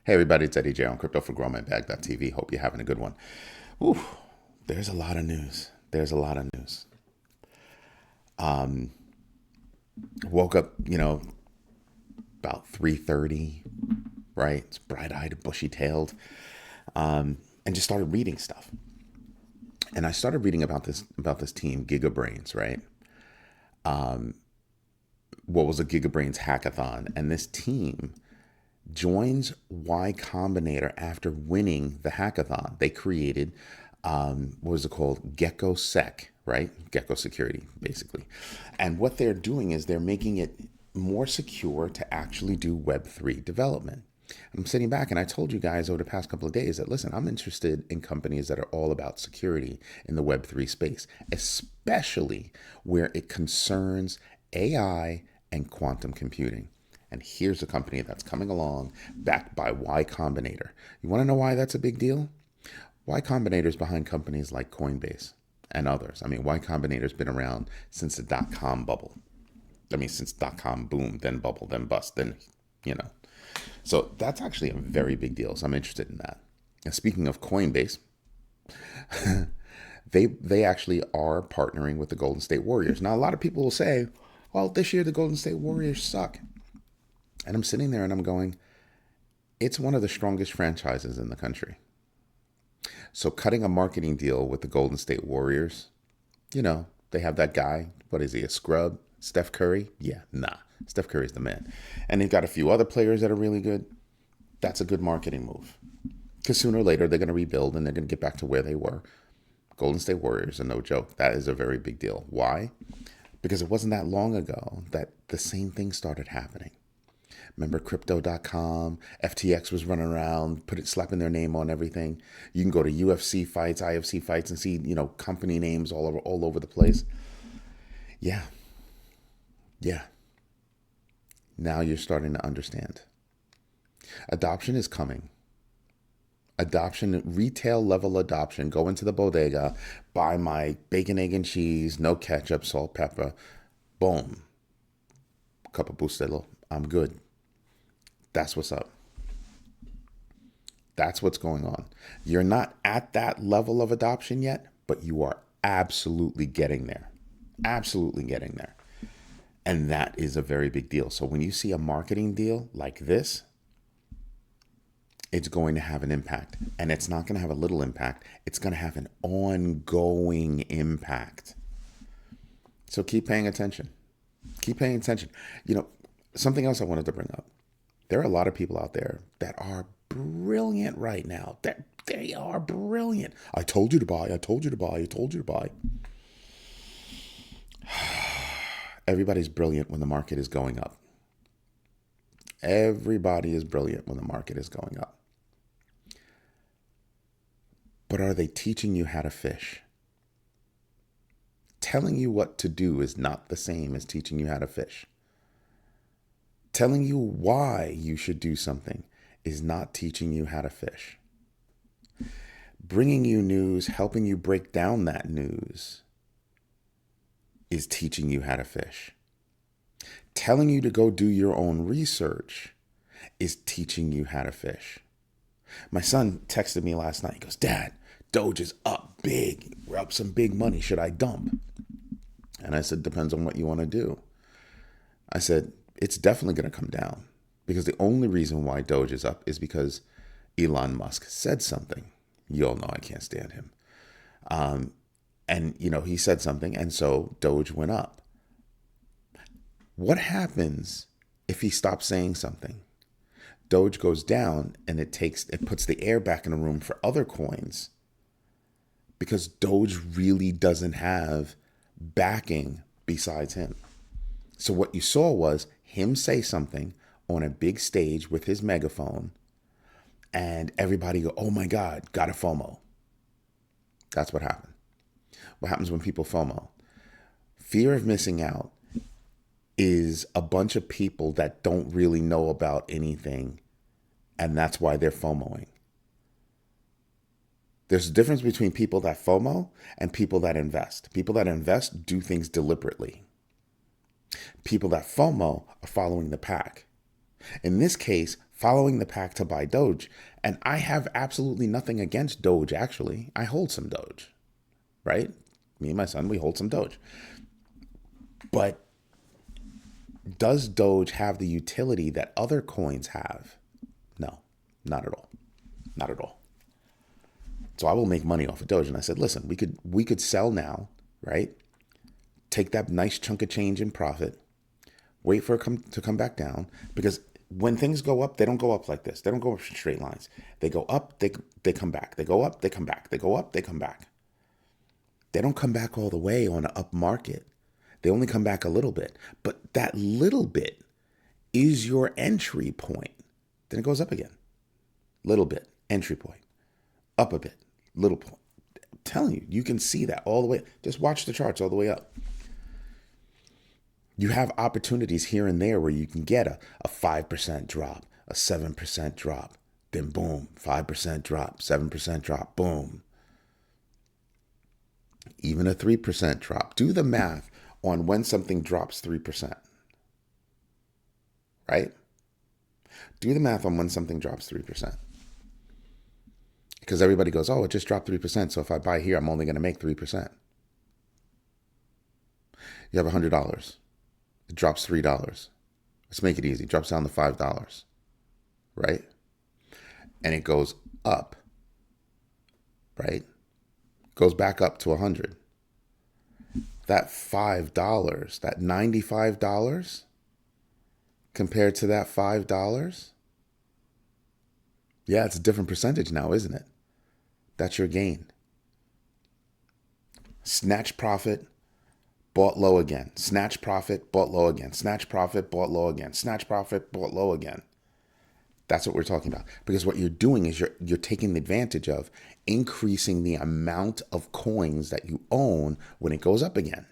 Hey everybody, it's Eddie J on crypto4growmybag.tv. Hope you're having a good one. Ooh, there's a lot of news. There's a lot of news. Woke up, about 3:30, right? It's bright-eyed, bushy-tailed, and just started reading stuff. And I started reading about this team, Gigabrains, right? What was a Gigabrains hackathon, and this team joins Y Combinator after winning the hackathon. They created, what was it called? Gecko Sec, right? Gecko security, basically. And what they're doing is they're making it more secure to actually do Web3 development. I'm sitting back and I told you guys over the past couple of days that, listen, I'm interested in companies that are all about security in the Web3 space, especially where it concerns AI and quantum computing. And here's a company that's coming along backed by Y Combinator. You want to know why that's a big deal? Y Combinator is behind companies like Coinbase and others. I mean, Y Combinator's been around since the dot-com bubble. Since dot-com boom, then bubble, then bust, then. So that's actually a very big deal. So I'm interested in that. And speaking of Coinbase, they actually are partnering with the Golden State Warriors. Now, a lot of people will say, well, this year the Golden State Warriors suck. And I'm sitting there and I'm going, it's one of the strongest franchises in the country. So cutting a marketing deal with the Golden State Warriors, they have that guy. What is he, a scrub? Steph Curry? Yeah, nah. Steph Curry's the man. And they've got a few other players that are really good. That's a good marketing move. Because sooner or later, they're going to rebuild and they're going to get back to where they were. Golden State Warriors are no joke. That is a very big deal. Why? Because it wasn't that long ago that the same thing started happening. Remember crypto.com, FTX was running around, slapping their name on everything. You can go to UFC fights, IFC fights and see, company names all over the place. Yeah. Now you're starting to understand. Adoption is coming. Adoption, retail level adoption. Go into the bodega, buy my bacon, egg, and cheese, no ketchup, salt, pepper. Boom. Cup of Bustelo. I'm good. That's what's up. That's what's going on. You're not at that level of adoption yet, but you are absolutely getting there. Absolutely getting there. And that is a very big deal. So when you see a marketing deal like this, it's going to have an impact. And it's not going to have a little impact. It's going to have an ongoing impact. So keep paying attention. Keep paying attention. Something else I wanted to bring up. There are a lot of people out there that are brilliant right now. They are brilliant. I told you to buy. I told you to buy. I told you to buy. Everybody's brilliant when the market is going up. Everybody is brilliant when the market is going up. But are they teaching you how to fish? Telling you what to do is not the same as teaching you how to fish. Telling you why you should do something is not teaching you how to fish. Bringing you news, helping you break down that news is teaching you how to fish. Telling you to go do your own research is teaching you how to fish. My son texted me last night. He goes, Dad, Doge is up big. We're up some big money. Should I dump? And I said, depends on what you want to do. I said, it's definitely going to come down because the only reason why Doge is up is because Elon Musk said something. You all know I can't stand him. And he said something, and so Doge went up. What happens if he stops saying something? Doge goes down, and it puts the air back in the room for other coins because Doge really doesn't have backing besides him. So what you saw was him say something on a big stage with his megaphone, and everybody go, oh my God, got a FOMO. That's what happened. What happens when people FOMO? Fear of missing out is a bunch of people that don't really know about anything, and that's why they're FOMOing. There's a difference between people that FOMO and people that invest. People that invest do things deliberately. People that FOMO are following the pack. In this case, following the pack to buy Doge. And I have absolutely nothing against Doge, actually. I hold some Doge, right? Me and my son, we hold some Doge. But does Doge have the utility that other coins have? No, not at all. Not at all. So I will make money off of Doge. And I said, listen, we could sell now, right? Take that nice chunk of change in profit, wait for it to come back down, because when things go up, they don't go up like this. They don't go up in straight lines. They go up, they come back. They go up, they come back. They go up, they come back. They don't come back all the way on an up market. They only come back a little bit. But that little bit is your entry point. Then it goes up again. Little bit, entry point. Up a bit, little point. I'm telling you, you can see that all the way. Just watch the charts all the way up. You have opportunities here and there where you can get a 5% drop, a 7% drop, then boom, 5% drop, 7% drop, boom. Even a 3% drop. Do the math on when something drops 3%, right? Do the math on when something drops 3%. Because everybody goes, oh, it just dropped 3%. So if I buy here, I'm only going to make 3%. You have $100. It drops $3. Let's make it easy. It drops down to $5, right? And it goes up, right? Goes back up to 100. That $5, that $95 compared to that $5, yeah, it's a different percentage now, isn't it? That's your gain. Snatch profit, bought low again. Snatch profit, bought low again. Snatch profit, bought low again. Snatch profit, bought low again. That's what we're talking about. Because what you're doing is you're taking advantage of increasing the amount of coins that you own when it goes up again.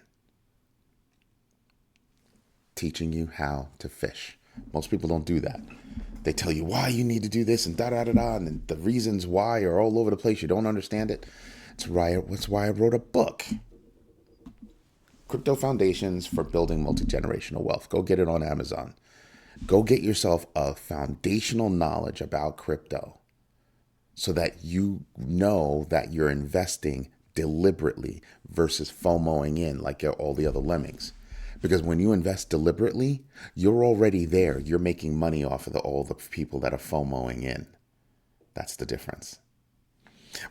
Teaching you how to fish. Most people don't do that. They tell you why you need to do this and da-da-da-da, and the reasons why are all over the place. You don't understand it. That's why I wrote a book. Crypto Foundations for Building Multi-Generational Wealth. Go get it on Amazon. Go get yourself a foundational knowledge about crypto so that you know that you're investing deliberately versus FOMOing in like all the other lemmings. Because when you invest deliberately, you're already there. You're making money off of all the people that are FOMOing in. That's the difference.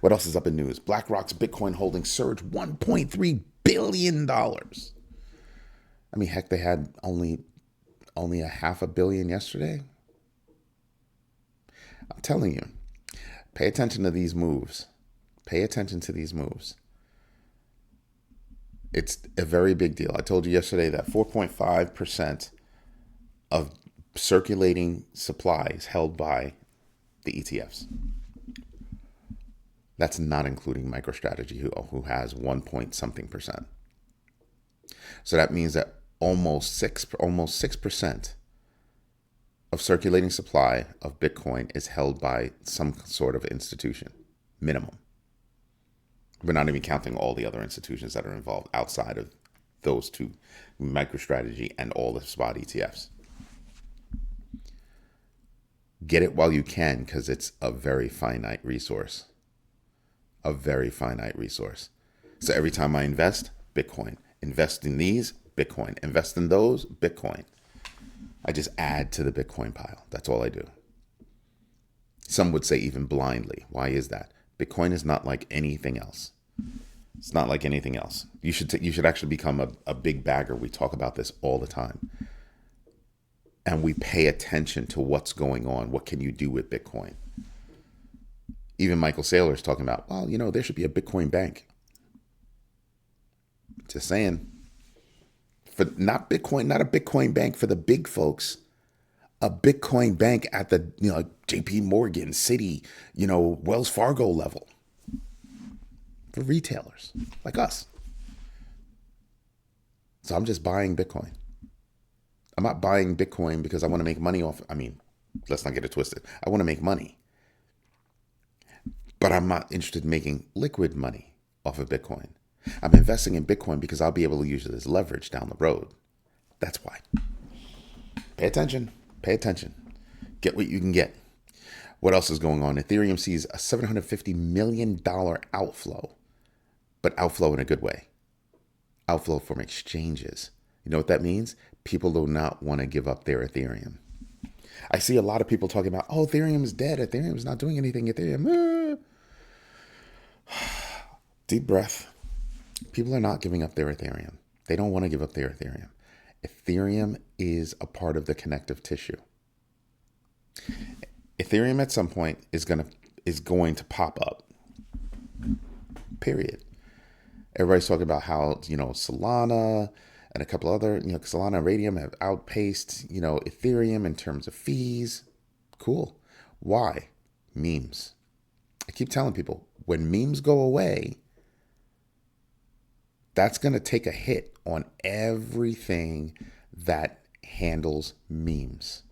What else is up in news? BlackRock's Bitcoin holdings surged $1.3 billion. I mean, heck, they had only a $500 million yesterday. I'm telling you, pay attention to these moves. Pay attention to these moves. It's a very big deal. I told you yesterday that 4.5% of circulating supply is held by the ETFs. That's not including MicroStrategy, who has 1 point something percent. So that means that almost 6% of circulating supply of Bitcoin is held by some sort of institution, minimum. We're not even counting all the other institutions that are involved outside of those two, MicroStrategy and all the spot ETFs. Get it while you can, because it's a very finite resource. A very finite resource. So every time I invest, Bitcoin. Invest in these, Bitcoin. Invest in those, Bitcoin. I just add to the Bitcoin pile. That's all I do. Some would say even blindly. Why is that? Bitcoin is not like anything else. It's not like anything else. You should actually become a big bagger. We talk about this all the time. And we pay attention to what's going on. What can you do with Bitcoin? Even Michael Saylor is talking about, well, there should be a Bitcoin bank. Just saying. Not a Bitcoin bank for the big folks. A Bitcoin bank at the JP Morgan, Citi, Wells Fargo level for retailers like us. So I'm just buying Bitcoin. I'm not buying Bitcoin because I want to make money off. Let's not get it twisted. I want to make money, but I'm not interested in making liquid money off of Bitcoin. I'm investing in Bitcoin because I'll be able to use it as leverage down the road. That's why. Pay attention. Pay attention. Get what you can get. What else is going on? Ethereum sees a $750 million outflow, but outflow in a good way. Outflow from exchanges. You know what that means? People do not want to give up their Ethereum. I see a lot of people talking about, oh, Ethereum is dead. Ethereum is not doing anything. Ethereum. Deep breath. People are not giving up their Ethereum. They don't want to give up their Ethereum. Ethereum is a part of the connective tissue. Ethereum at some point is going to pop up. Period. Everybody's talking about how, Solana and a couple other, Solana and Radium have outpaced, Ethereum in terms of fees. Cool. Why? Memes. I keep telling people, when memes go away, that's going to take a hit on everything that handles memes.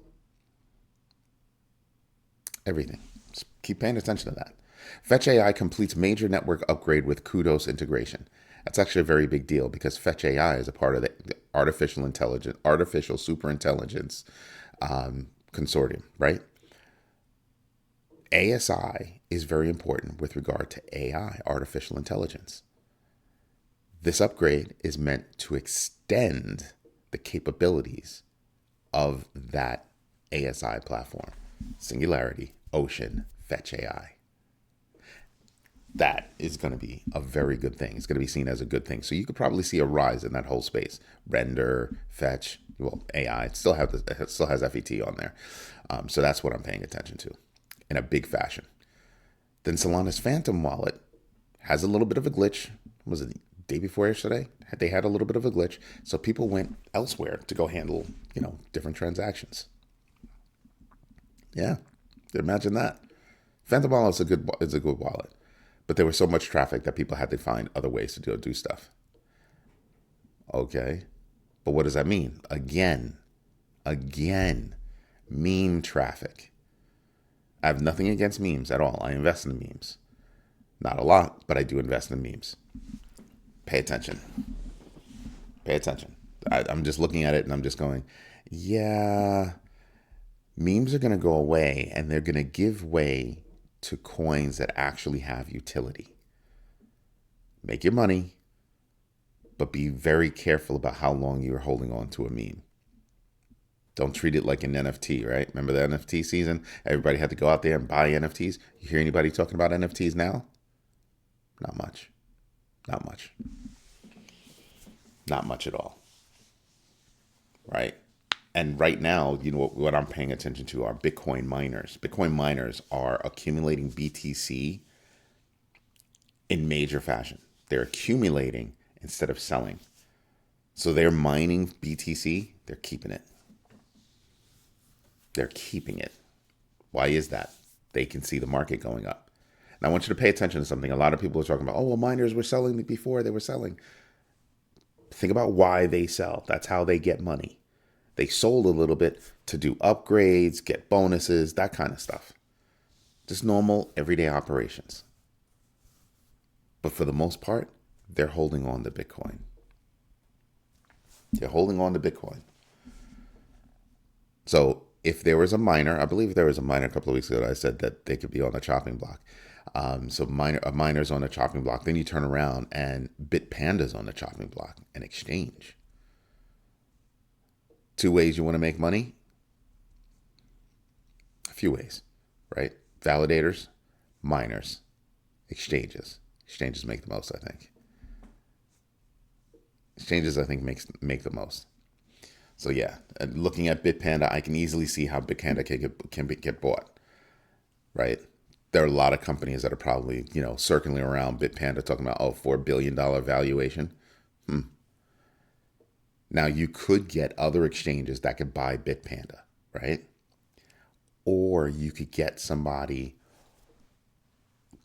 Everything. Just keep paying attention to that. Fetch.ai completes major network upgrade with CUDOS integration. That's actually a very big deal because Fetch.ai is a part of the artificial superintelligence consortium, right? ASI is very important with regard to AI, artificial intelligence. This upgrade is meant to extend the capabilities of that ASI platform. Singularity, Ocean, Fetch.ai. That is going to be a very good thing. It's going to be seen as a good thing. So you could probably see a rise in that whole space. Render, Fetch, AI. It still has FET on there. So that's what I'm paying attention to in a big fashion. Then Solana's Phantom wallet has a little bit of a glitch. Was it the day before yesterday? They had a little bit of a glitch. So people went elsewhere to go handle, different transactions. Yeah, imagine that. Phantom wallet is a good wallet. But there was so much traffic that people had to find other ways to do stuff. Okay. But what does that mean? Again, meme traffic. I have nothing against memes at all. I invest in memes. Not a lot, but I do invest in memes. Pay attention. I'm just looking at it and I'm just going, yeah, memes are going to go away and they're going to give way to coins that actually have utility. Make your money, but be very careful about how long you're holding on to a meme. Don't treat it like an NFT, right? Remember the NFT season? Everybody had to go out there and buy NFTs. You hear anybody talking about NFTs now? Not much. Not much at all. Right? And right now, what I'm paying attention to are Bitcoin miners. Bitcoin miners are accumulating BTC in major fashion. They're accumulating instead of selling. So they're mining BTC. They're keeping it. Why is that? They can see the market going up. And I want you to pay attention to something. A lot of people are talking about, miners were selling before they were selling. Think about why they sell. That's how they get money. They sold a little bit to do upgrades, get bonuses, that kind of stuff. Just normal, everyday operations. But for the most part, they're holding on to Bitcoin. So if there was a miner, I believe there was a miner a couple of weeks ago that I said that they could be on the chopping block. So a miner's on the chopping block. Then you turn around and Bitpanda's on the chopping block, an exchange. 2 ways you want to make money? A few ways, right? Validators, miners, exchanges. Exchanges make the most, I think. Make the most. So yeah, looking at Bitpanda, I can easily see how Bitpanda can get bought, right? There are a lot of companies that are probably, circling around Bitpanda talking about, $4 billion valuation. Now, you could get other exchanges that could buy Bitpanda, right? Or you could get somebody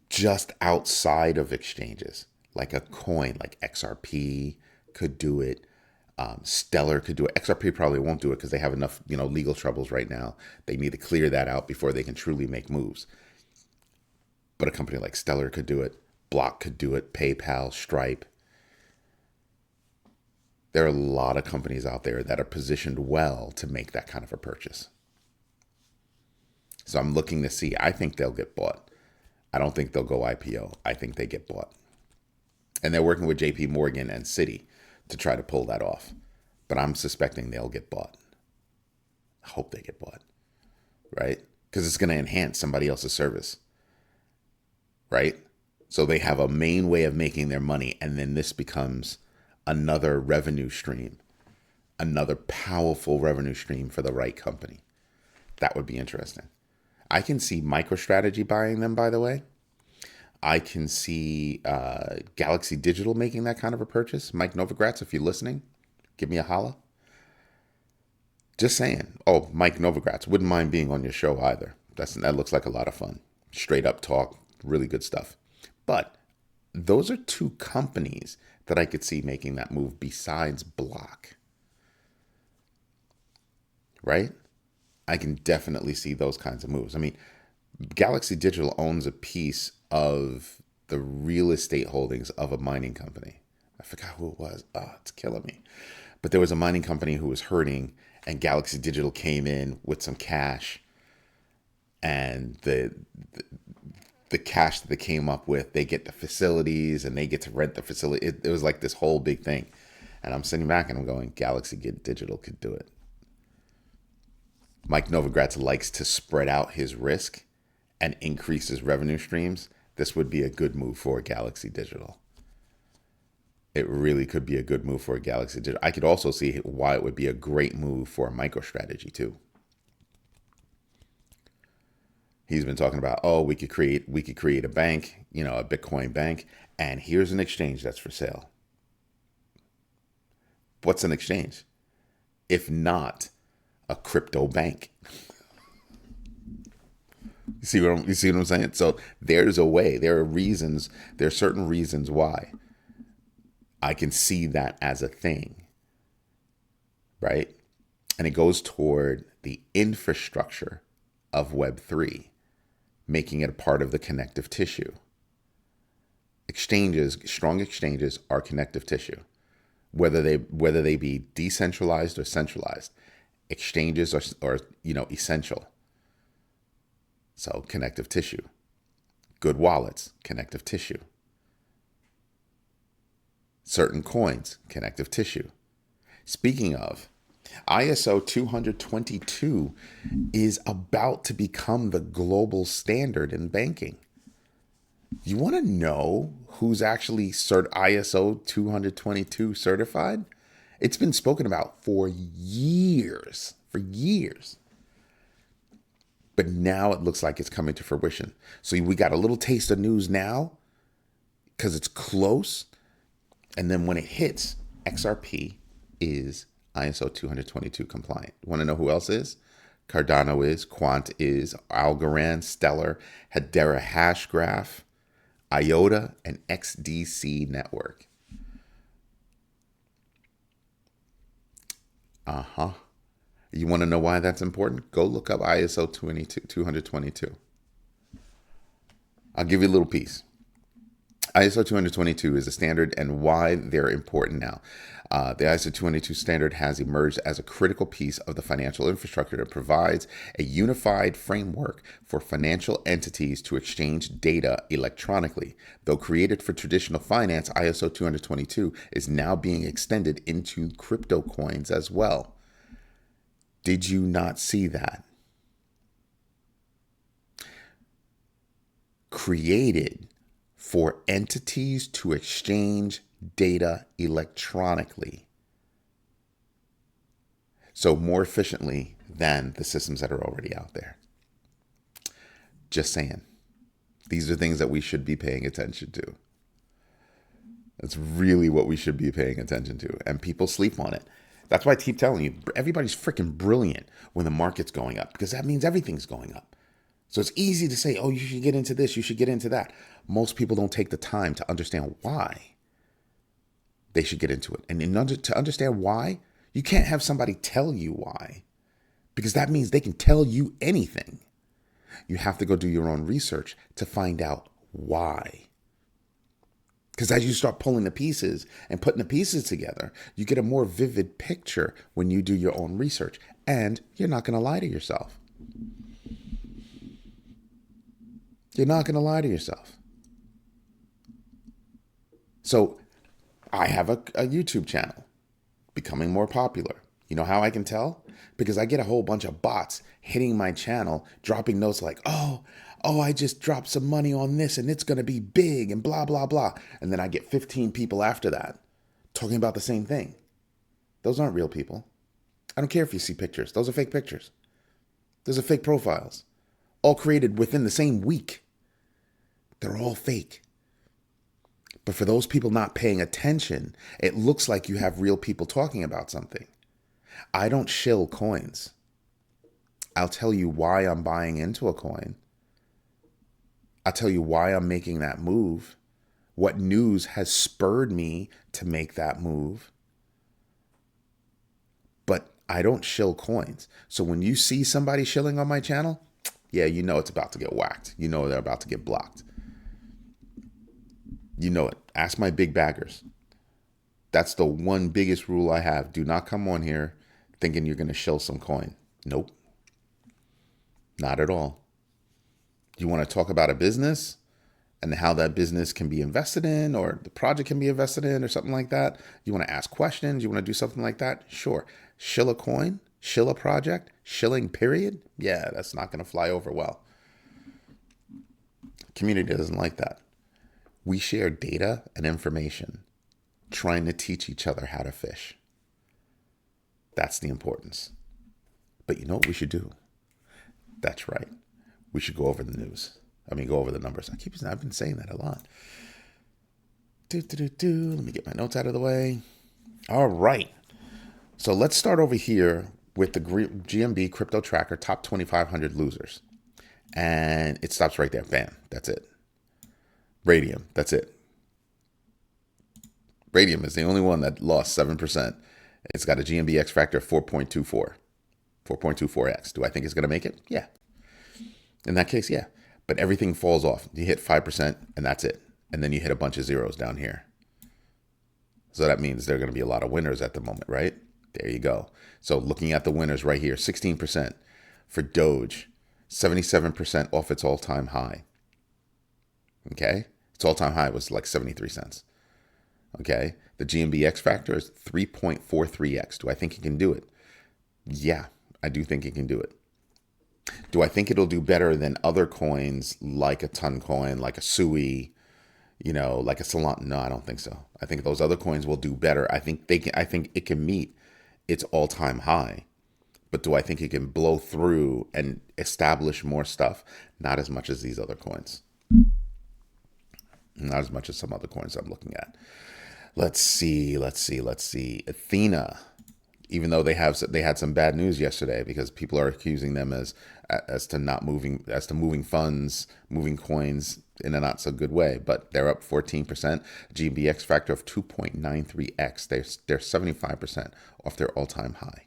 just outside of exchanges, like a coin, like XRP could do it. Stellar could do it. XRP probably won't do it because they have enough, legal troubles right now. They need to clear that out before they can truly make moves. But a company like Stellar could do it. Block could do it. PayPal, Stripe. There are a lot of companies out there that are positioned well to make that kind of a purchase. So I'm looking to see. I think they'll get bought. I don't think they'll go IPO. I think they get bought. And they're working with JP Morgan and Citi to try to pull that off. But I'm suspecting they'll get bought. I hope they get bought, right? Because it's going to enhance somebody else's service, right? So they have a main way of making their money, and then this becomes another revenue stream, another powerful revenue stream for the right company. That would be interesting. I can see MicroStrategy buying them, by the way. I can see Galaxy Digital making that kind of a purchase. Mike Novogratz, if you're listening, give me a holla. Just saying. Oh, Mike Novogratz, wouldn't mind being on your show either. That looks like a lot of fun. Straight up talk, really good stuff. But those are two companies that I could see making that move besides Block. Right? I can definitely see those kinds of moves. I mean, Galaxy Digital owns a piece of the real estate holdings of a mining company. I forgot who it was. Oh, it's killing me. But there was a mining company who was hurting, and Galaxy Digital came in with some cash, and the cash that they came up with, they get the facilities and they get to rent the facility. It was like this whole big thing. And I'm sitting back and I'm going, Galaxy Digital could do it. Mike Novogratz likes to spread out his risk and increase his revenue streams. This would be a good move for Galaxy Digital. It really could be a good move for Galaxy Digital. I could also see why it would be a great move for MicroStrategy too. He's been talking about, oh, we could create a bank, a Bitcoin bank, and here's an exchange that's for sale. What's an exchange? If not a crypto bank. You see what I'm saying? So there's a way. There are certain reasons why I can see that as a thing, right? And it goes toward the infrastructure of Web3, making it a part of the connective tissue. Strong exchanges are connective tissue, whether they be decentralized or centralized. Exchanges are essential. So connective tissue. Good wallets, connective tissue. Certain coins, connective tissue. Speaking of, ISO20022 is about to become the global standard in banking. You want to know who's actually ISO222 certified? It's been spoken about for years. But now it looks like it's coming to fruition. So we got a little taste of news now because it's close. And then when it hits, XRP is ISO 222 compliant. You want to know who else is? Cardano is, Quant is, Algorand, Stellar, Hedera Hashgraph, IOTA, and XDC Network. You want to know why that's important? Go look up ISO 222. I'll give you a little piece. ISO 222 is a standard and why they're important now. The ISO 222 standard has emerged as a critical piece of the financial infrastructure that provides a unified framework for financial entities to exchange data electronically. Though created for traditional finance, ISO 222 is now being extended into crypto coins as well. Did you not see that? Created for entities to exchange data electronically. So more efficiently than the systems that are already out there. Just saying. These are things that we should be paying attention to. That's really what we should be paying attention to. And people sleep on it. That's why I keep telling you, everybody's freaking brilliant when the market's going up, because that means everything's going up. So it's easy to say, oh, you should get into this, you should get into that. Most people don't take the time to understand why they should get into it. And to understand why, you can't have somebody tell you why, because that means they can tell you anything. You have to go do your own research to find out why. Because as you start pulling the pieces and putting the pieces together, you get a more vivid picture when you do your own research. And you're not going to lie to yourself. You're not going to lie to yourself. So I have a YouTube channel becoming more popular. You know how I can tell? Because I get a whole bunch of bots hitting my channel, dropping notes like, oh, I just dropped some money on this and it's going to be big and blah, blah, blah. And then I get 15 people after that talking about the same thing. Those aren't real people. I don't care if you see pictures. Those are fake pictures. Those are fake profiles, all created within the same week. They're all fake. But for those people not paying attention, it looks like you have real people talking about something. I don't shill coins. I'll tell you why I'm buying into a coin. I'll tell you why I'm making that move. What news has spurred me to make that move. But I don't shill coins. So when you see somebody shilling on my channel, yeah, you know it's about to get whacked. You know they're about to get blocked. You know it. Ask my big baggers. That's the one biggest rule I have. Do not come on here thinking you're going to shill some coin. Nope. Not at all. You want to talk about a business and how that business can be invested in, or the project can be invested in, or something like that? You want to ask questions? You want to do something like that? Sure. Shill a coin? Shill a project? Shilling, period? Yeah, that's not going to fly over well. Community doesn't like that. We share data and information, trying to teach each other how to fish. That's the importance. But you know what we should do? That's right. We should go over the news. Go over the numbers. I've been saying that a lot. Let me get my notes out of the way. All right. So let's start over here with the GMB crypto tracker top 2,500 losers. And it stops right there. Bam. That's it. Radium. That's it. Radium is the only one that lost 7%. It's got a GMB factor of 4.24x. Do I think it's going to make it? Yeah. In that case, yeah. But everything falls off. You hit 5% and that's it. And then you hit a bunch of zeros down here. So that means there are going to be a lot of winners at the moment, right? There you go. So looking at the winners right here, 16% for Doge, 77% off its all-time high. Okay? Its all-time high was like 73 cents. Okay? The GMB X factor is 3.43x. Do I think it can do it? Yeah, I do think it can do it. Do I think it'll do better than other coins like a ton coin, like a SUI, like a Solana? No, I don't think so. I think those other coins will do better. I think it can meet its all-time high. But do I think it can blow through and establish more stuff? Not as much as these other coins. Not as much as some other coins I'm looking at. Let's see. Athena, even though they had some bad news yesterday because people are accusing them as to moving funds, moving coins in a not so good way, but they're up 14%. GBX factor of 2.93x. They're 75% off their all-time high.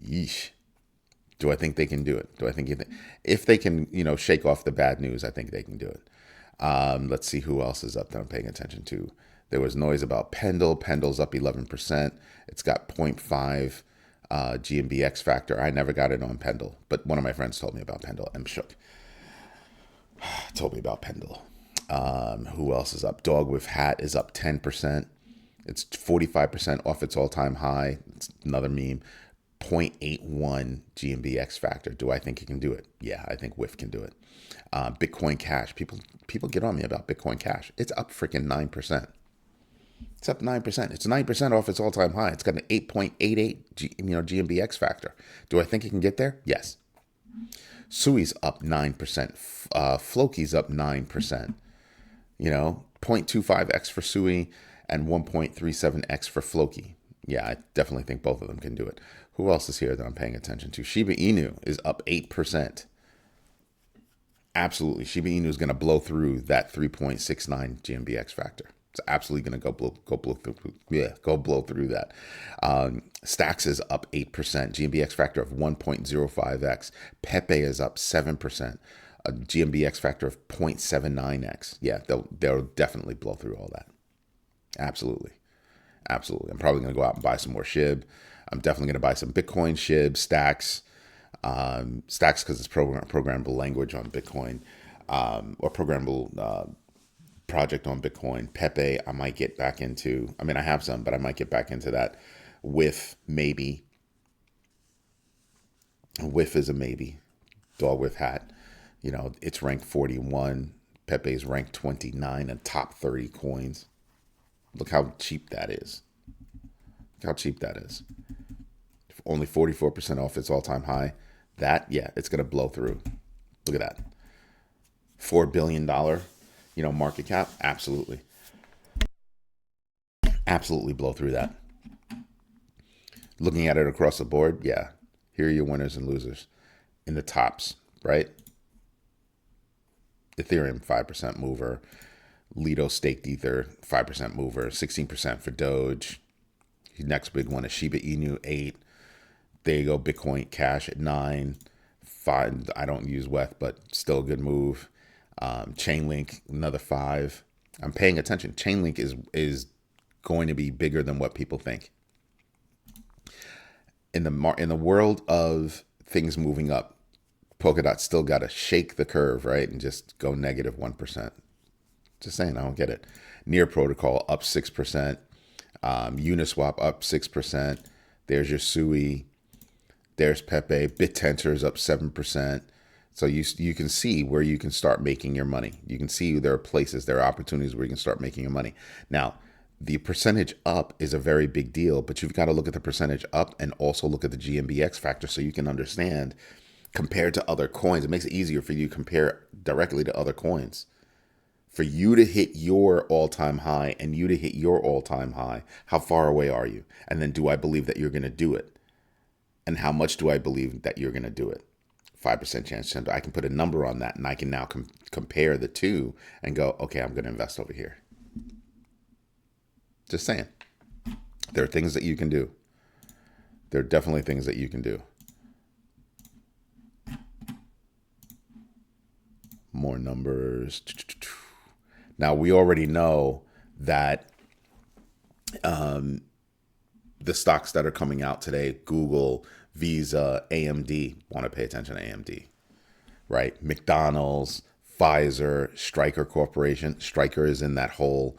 Yeesh. Do I think they can do it? If they can, shake off the bad news, I think they can do it. Let's see who else is up that I'm paying attention to. There was noise about Pendle. Pendle's up 11%. It's got 0.5 GMBX factor. I never got it on Pendle, but one of my friends told me about Pendle. I'm shook. Told me about Pendle. Who else is up? Dog with Hat is up 10%. It's 45% off its all-time high. It's another meme. 0.81 GMBX factor. Do I think it can do it? Yeah, I think WIF can do it. Bitcoin Cash. People get on me about Bitcoin Cash. It's up freaking 9%. It's up 9%. It's 9% off its all-time high. It's got an 8.88 GMBX factor. Do I think it can get there? Yes. Sui's up 9%. Floki's up 9%. 0.25x for Sui and 1.37x for Floki. Yeah, I definitely think both of them can do it. Who else is here that I'm paying attention to? Shiba Inu is up 8%. Absolutely. Shiba Inu is going to blow through that 3.69 GMBX factor. It's absolutely going to go blow through that. Stacks is up 8%. GMBX factor of 1.05x. Pepe is up 7%. A GMBX factor of 0.79x. Yeah, they'll definitely blow through all that. Absolutely. I'm probably going to go out and buy some more SHIB. I'm definitely going to buy some Bitcoin, SHIB, Stacks. Stacks because it's programmable language on Bitcoin, or programmable project on Bitcoin. Pepe, I might get back into. I mean, I have some, but I might get back into that. With maybe. Whiff is a maybe. Dog with hat. It's ranked 41. Pepe's ranked 29 in top 30 coins. Look how cheap that is. Look how cheap that is. Only 44% off its all-time high. That, yeah, it's going to blow through. Look at that. $4 billion, market cap. Absolutely. Absolutely blow through that. Looking at it across the board, yeah. Here are your winners and losers in the tops, right? Ethereum, 5% mover. Lido staked Ether, 5% mover. 16% for Doge. Next big one is Shiba Inu, 8. There you go. Bitcoin Cash at 9. 5. I don't use WETH, but still a good move. Chainlink, another 5. I'm paying attention. Chainlink is going to be bigger than what people think. In the world of things moving up, Polkadot still got to shake the curve, right, and just go negative 1%. Just saying, I don't get it. Near Protocol up 6%. Uniswap up 6%. There's your Sui. There's Pepe. BitTensor is up 7%. So you can see where you can start making your money. You can see there are places, there are opportunities where you can start making your money. Now, the percentage up is a very big deal, but you've got to look at the percentage up and also look at the GMBX factor so you can understand compared to other coins. It makes it easier for you to compare directly to other coins. For you to hit your all-time high and you to hit your all-time high, how far away are you? And then do I believe that you're going to do it? And how much do I believe that you're going to do it? 5% chance. I can put a number on that and I can now compare the two and go, okay, I'm going to invest over here. Just saying. There are things that you can do. There are definitely things that you can do. More numbers. Now, we already know that the stocks that are coming out today, Google, Visa, AMD, want to pay attention to AMD, right? McDonald's, Pfizer, Stryker Corporation. Stryker is in that whole,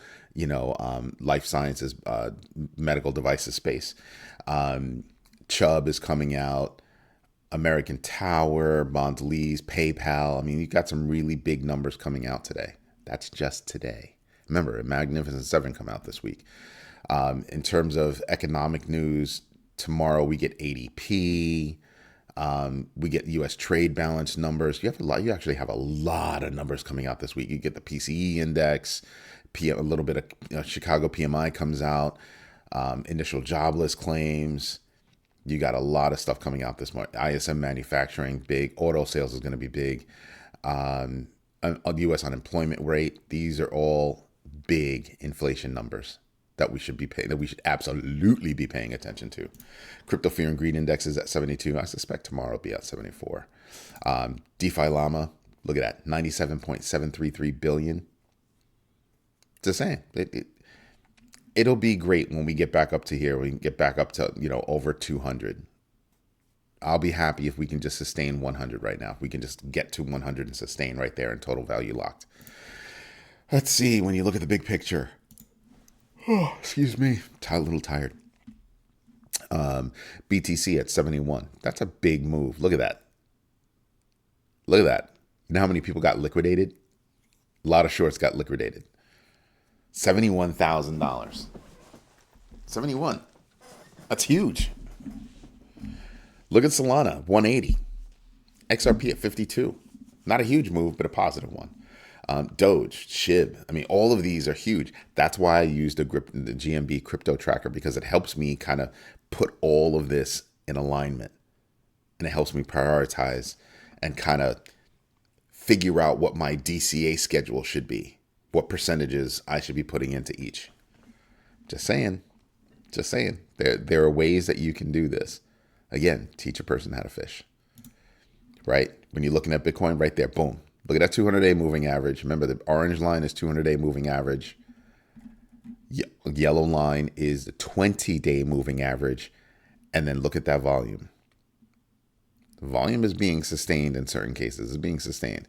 life sciences, medical devices space. Chubb is coming out. American Tower, Mondelez, PayPal. I mean, you got some really big numbers coming out today. That's just today. Remember, Magnificent Seven come out this week. In terms of economic news, tomorrow we get ADP. We get U.S. trade balance numbers. You actually have a lot of numbers coming out this week. You get the PCE index, a little bit of Chicago PMI comes out, initial jobless claims. You got a lot of stuff coming out this morning. ISM manufacturing, big. Auto sales is going to be big. U.S. unemployment rate. These are all big inflation numbers that we should absolutely be paying attention to. Crypto fear and greed index is at 72. I suspect tomorrow will be at 74. DeFi Llama, look at that, 97.733 billion. Just saying, it'll be great when we get back up to here. We can get back up to, over 200. I'll be happy if we can just sustain 100 right now. If we can just get to 100 and sustain right there in total value locked. Let's see, when you look at the big picture. Oh, excuse me. A little tired. BTC at 71. That's a big move. Look at that. Look at that. You know how many people got liquidated? A lot of shorts got liquidated. $71,000. 71. That's huge. Look at Solana, 180. XRP at 52. Not a huge move, but a positive one. Doge, SHIB. I mean, all of these are huge. That's why I use the GMB crypto tracker, because it helps me kind of put all of this in alignment. And it helps me prioritize and kind of figure out what my DCA schedule should be, what percentages I should be putting into each. Just saying. Just saying. There are ways that you can do this. Again, teach a person how to fish. Right? When you're looking at Bitcoin, right there, boom. Look at that 200-day moving average. Remember, the orange line is 200-day moving average. Yellow line is the 20-day moving average. And then look at that volume. Volume is being sustained in certain cases. It's being sustained.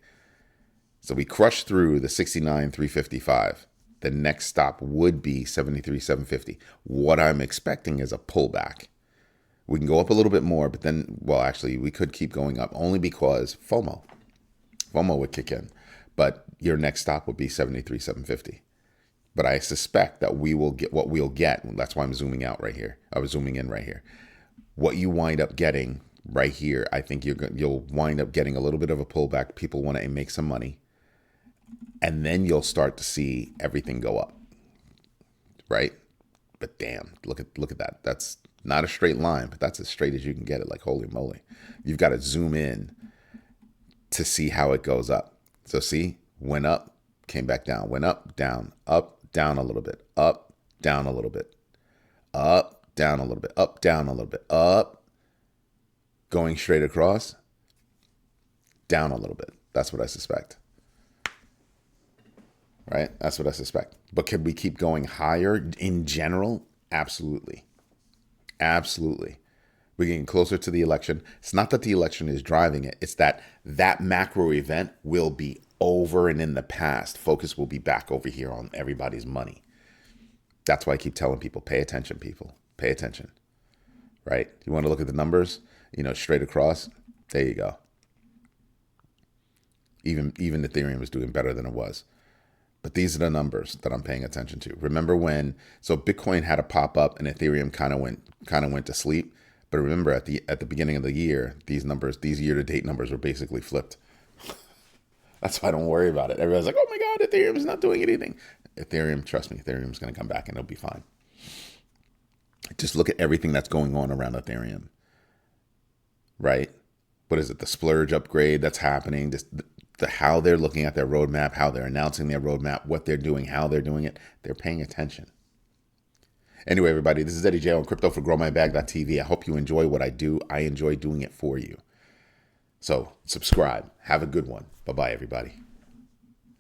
So we crushed through the 69,355. The next stop would be 73,750. What I'm expecting is a pullback. We can go up a little bit more, but then, well, actually, we could keep going up only because FOMO would kick in. But your next stop would be 73,750. But I suspect that we will get what we'll get. That's why I'm zooming out right here. I was zooming in right here. What you wind up getting right here, I think you'll wind up getting a little bit of a pullback. People want to make some money. And then you'll start to see everything go up, right? But damn, look at that. That's not a straight line, but that's as straight as you can get it. Like, holy moly. You've got to zoom in to see how it goes up. So see, went up, came back down, went up, down, a little bit, up, down a little bit, up, down a little bit, up, down a little bit, up, going straight across, down a little bit. That's what I suspect. Right? That's what I suspect. But can we keep going higher in general? Absolutely. Absolutely. We're getting closer to the election. It's not that the election is driving it. It's that macro event will be over and in the past. Focus will be back over here on everybody's money. That's why I keep telling people, pay attention, people. Pay attention. Right? You want to look at the numbers, straight across. There you go. Even Ethereum is doing better than it was. But these are the numbers that I'm paying attention to. Remember so Bitcoin had a pop up and Ethereum kind of went to sleep. But remember at the beginning of the year, these year-to-date numbers were basically flipped. That's why I don't worry about it. Everybody's like, oh my God, Ethereum is not doing anything. Ethereum, trust me, Ethereum is going to come back and it'll be fine. Just look at everything that's going on around Ethereum. Right? What is it? The splurge upgrade that's happening, how they're looking at their roadmap, how they're announcing their roadmap, what they're doing, how they're doing it. They're paying attention. Anyway, everybody, this is Eddie J on Crypto for GrowMyBag.tv. I hope you enjoy what I do. I enjoy doing it for you. So subscribe. Have a good one. Bye-bye, everybody.